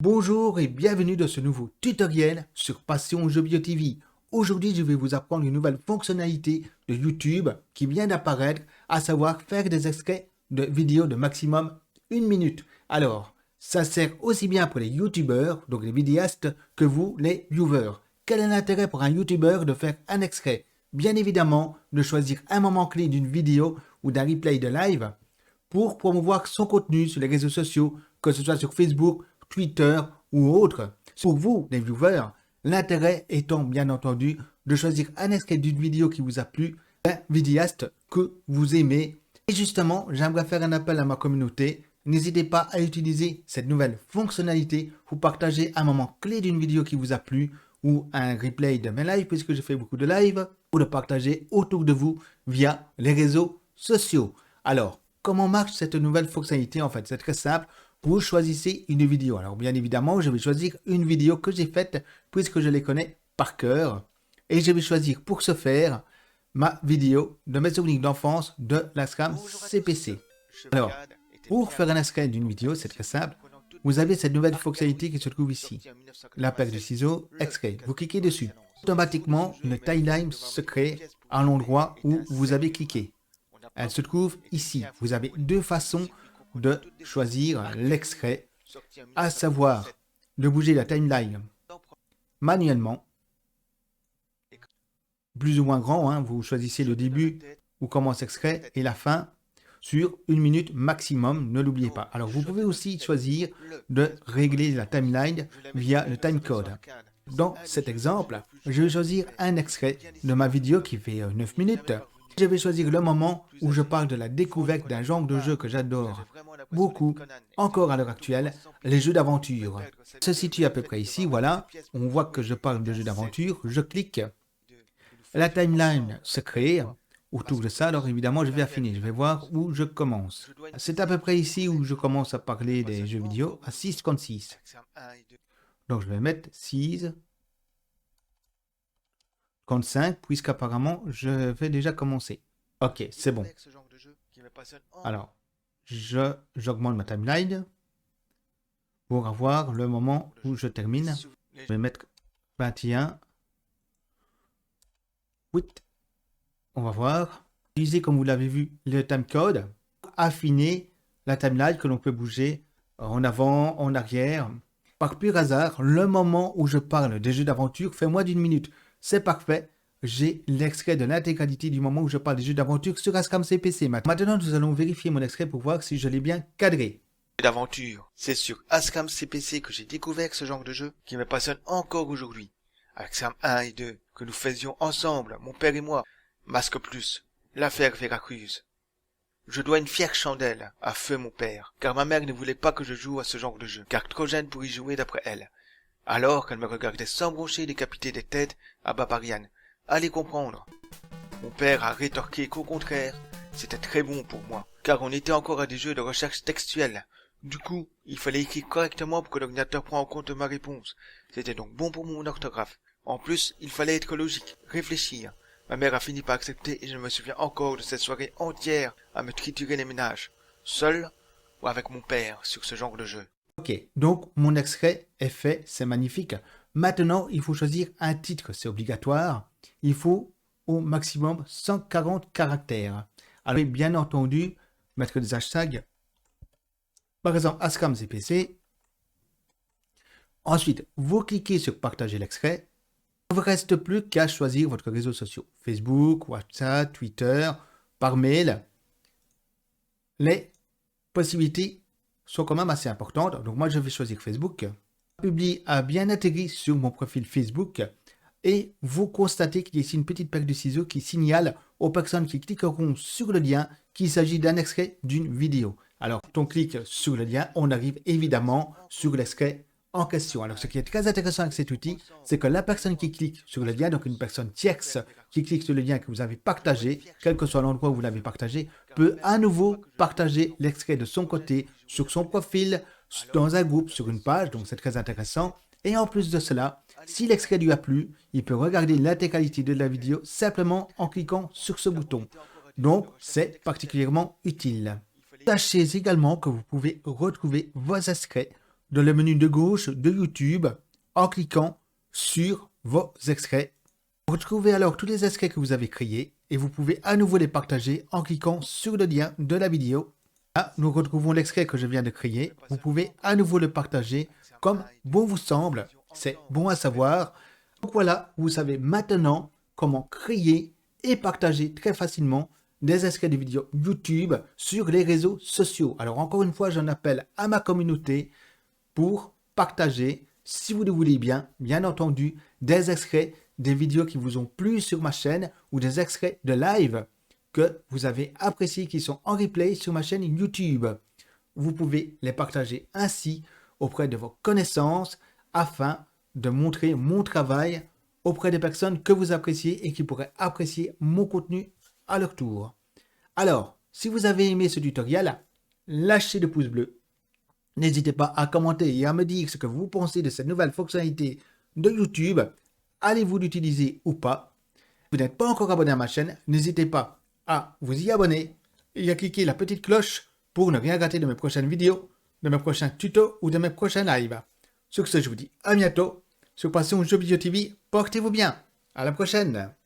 Bonjour et bienvenue dans ce nouveau tutoriel sur Passion Jeux Vidéo TV. Aujourd'hui, je vais vous apprendre une nouvelle fonctionnalité de YouTube qui vient d'apparaître, à savoir faire des extraits de vidéos de maximum 1 minute. Alors, ça sert aussi bien pour les YouTubeurs, donc les vidéastes, que vous, les viewers. Quel est l'intérêt pour un YouTuber de faire un extrait? Bien évidemment, de choisir un moment clé d'une vidéo ou d'un replay de live pour promouvoir son contenu sur les réseaux sociaux, que ce soit sur Facebook, Twitter ou autre. Pour vous, les viewers, l'intérêt étant bien entendu de choisir un extrait d'une vidéo qui vous a plu, un vidéaste que vous aimez. Et justement, j'aimerais faire un appel à ma communauté. N'hésitez pas à utiliser cette nouvelle fonctionnalité pour partager un moment clé d'une vidéo qui vous a plu ou un replay de mes lives, puisque je fais beaucoup de lives, ou de partager autour de vous via les réseaux sociaux. Alors, comment marche cette nouvelle fonctionnalité? En fait, c'est très simple. Vous choisissez une vidéo. Alors, bien évidemment, je vais choisir une vidéo que j'ai faite puisque je les connais par cœur. Et je vais choisir pour ce faire ma vidéo de mes souvenirs d'enfance de la SRAM CPC. Alors, pour faire un extrait d'une vidéo, c'est très simple. Vous avez cette nouvelle fonctionnalité qui se trouve ici. La paire de ciseaux, extrait. Vous cliquez dessus. Automatiquement, une timeline se crée à l'endroit où vous avez cliqué. Elle se trouve ici. Vous avez deux façons de choisir l'extrait, à savoir de bouger la timeline manuellement, plus ou moins grand, hein, vous choisissez le début où commence l'extrait et la fin sur 1 minute maximum, ne l'oubliez pas. Alors vous pouvez aussi choisir de régler la timeline via le timecode. Dans cet exemple, je vais choisir un extrait de ma vidéo qui fait 9 minutes. Je vais choisir le moment où je parle de la découverte d'un genre de jeu que j'adore beaucoup, encore à l'heure actuelle, les jeux d'aventure. Se situe à peu près ici, voilà. On voit que je parle de jeux d'aventure, je clique. La timeline se crée autour de ça, alors évidemment je vais affiner, je vais voir où je commence. C'est à peu près ici où je commence à parler des jeux vidéo, à 6,6. Donc je vais mettre 6,5 puisqu'apparemment je vais déjà commencer. Ok, c'est bon. Alors, j'augmente ma timeline pour avoir le moment où je termine. Je vais mettre 21. 8. On va voir. Utiliser, comme vous l'avez vu, le timecode. Affiner la timeline que l'on peut bouger en avant, en arrière. Par pur hasard, le moment où je parle des jeux d'aventure fait moins d'1 minute. C'est parfait. J'ai l'extrait de l'intégralité du moment où je parle des jeux d'aventure sur Ascam CPC. Maintenant, nous allons vérifier mon extrait pour voir si je l'ai bien cadré. D'aventure. C'est sur Ascam CPC que j'ai découvert ce genre de jeu qui me passionne encore aujourd'hui. Avec Sam 1 et 2, que nous faisions ensemble, mon père et moi. Masque Plus, l'affaire Veracruz. Je dois une fière chandelle à feu mon père, car ma mère ne voulait pas que je joue à ce genre de jeu, car trop jeune pour y jouer d'après elle. Alors qu'elle me regardait sans broncher décapiter des têtes à Barbarian. Allez comprendre. Mon père a rétorqué qu'au contraire, c'était très bon pour moi, car on était encore à des jeux de recherche textuelle. Du coup, il fallait écrire correctement pour que l'ordinateur prenne en compte ma réponse. C'était donc bon pour mon orthographe. En plus, il fallait être logique, réfléchir. Ma mère a fini par accepter et je me souviens encore de cette soirée entière à me triturer les ménages, seul ou avec mon père sur ce genre de jeu. Ok, donc mon extrait est fait, c'est magnifique. Maintenant, il faut choisir un titre, c'est obligatoire. Il faut au maximum 140 caractères. Alors, bien entendu, mettre des hashtags. Par exemple, Ascam CPC. Ensuite, vous cliquez sur partager l'extrait. Il ne vous reste plus qu'à choisir votre réseau social. Facebook, WhatsApp, Twitter, par mail. Les possibilités sont quand même assez importantes. Donc moi, je vais choisir Facebook. Publie a bien intégré sur mon profil Facebook. Et vous constatez qu'il y a ici une petite paire de ciseaux qui signale aux personnes qui cliqueront sur le lien qu'il s'agit d'un extrait d'une vidéo. Alors, quand on clique sur le lien, on arrive évidemment sur l'extrait en question. Alors, ce qui est très intéressant avec cet outil, c'est que la personne qui clique sur le lien, donc une personne tierce qui clique sur le lien que vous avez partagé, quel que soit l'endroit où vous l'avez partagé, peut à nouveau partager l'extrait de son côté, sur son profil, dans un groupe, sur une page, donc c'est très intéressant. Et en plus de cela, si l'extrait lui a plu, il peut regarder l'intégralité de la vidéo simplement en cliquant sur ce bouton. Donc, c'est particulièrement utile. Sachez également que vous pouvez retrouver vos extraits dans le menu de gauche de YouTube en cliquant sur vos extraits. Vous retrouvez alors tous les extraits que vous avez créés et vous pouvez à nouveau les partager en cliquant sur le lien de la vidéo. Là, nous retrouvons l'extrait que je viens de créer. Vous pouvez à nouveau le partager comme bon vous semble. C'est bon à savoir. Donc voilà, vous savez maintenant comment créer et partager très facilement des extraits de vidéos YouTube sur les réseaux sociaux. Alors encore une fois, j'en appelle à ma communauté pour partager, si vous le voulez bien entendu, des extraits des vidéos qui vous ont plu sur ma chaîne ou des extraits de live que vous avez appréciés qui sont en replay sur ma chaîne YouTube. Vous pouvez les partager ainsi auprès de vos connaissances afin de montrer mon travail auprès des personnes que vous appréciez et qui pourraient apprécier mon contenu à leur tour. Alors, si vous avez aimé ce tutoriel, lâchez le pouce bleu. N'hésitez pas à commenter et à me dire ce que vous pensez de cette nouvelle fonctionnalité de YouTube. Allez-vous l'utiliser ou pas? Si vous n'êtes pas encore abonné à ma chaîne, n'hésitez pas à vous y abonner et à cliquer la petite cloche pour ne rien rater de mes prochaines vidéos, de mes prochains tutos ou de mes prochains lives. Sur ce, je vous dis à bientôt sur Passion Jeux Vidéo TV. Portez-vous bien. À la prochaine.